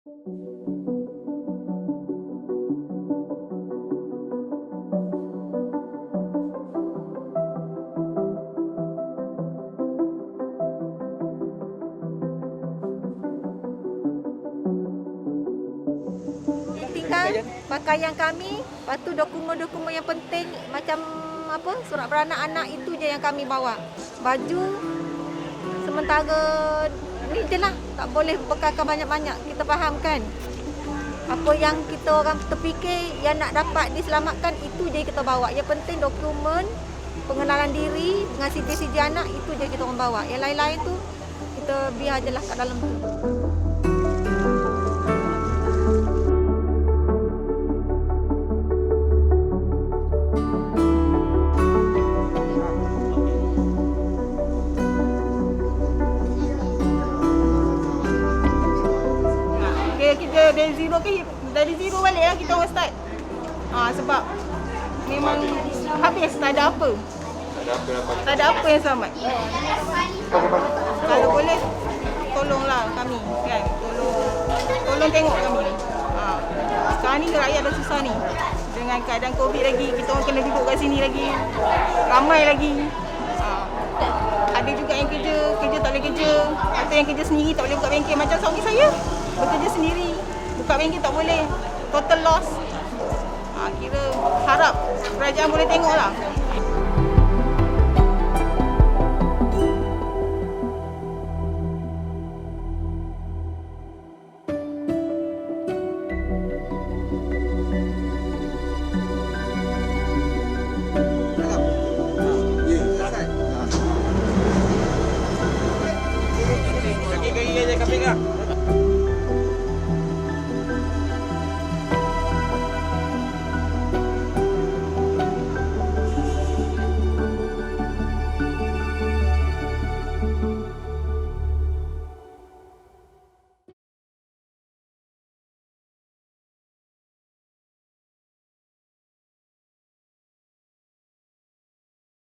Tinggal pakaian kami, lepas tu dokumen-dokumen yang penting macam apa, surat beranak anak itu je yang kami bawa. Baju sementara ni je lah, tak boleh bekalkan banyak-banyak. Kita faham kan? Apa yang kita orang terfikir yang nak dapat diselamatkan itu je kita bawa. Yang penting dokumen, pengenalan diri dengan CJ anak itu je kita orang bawa. Yang lain-lain tu kita biar je lah kat dalam tu. Kita dari zero balik lah kita orang start. Sebab memang habis, tak ada apa. Tak ada apa yang selamat. Kalau boleh tolonglah kami kan. Tolong tengok kami ni. Sekarang ni rakyat dah susah ni. Dengan keadaan Covid lagi, kita orang kena duduk kat sini lagi. Ramai lagi. Ada juga yang kerja tak boleh kerja. Atau yang kerja sendiri tak boleh buka bengkel. Macam suami saya bekerja sendiri, buka bengkel tak boleh, total loss. Kira harap kerajaan boleh tengok lah.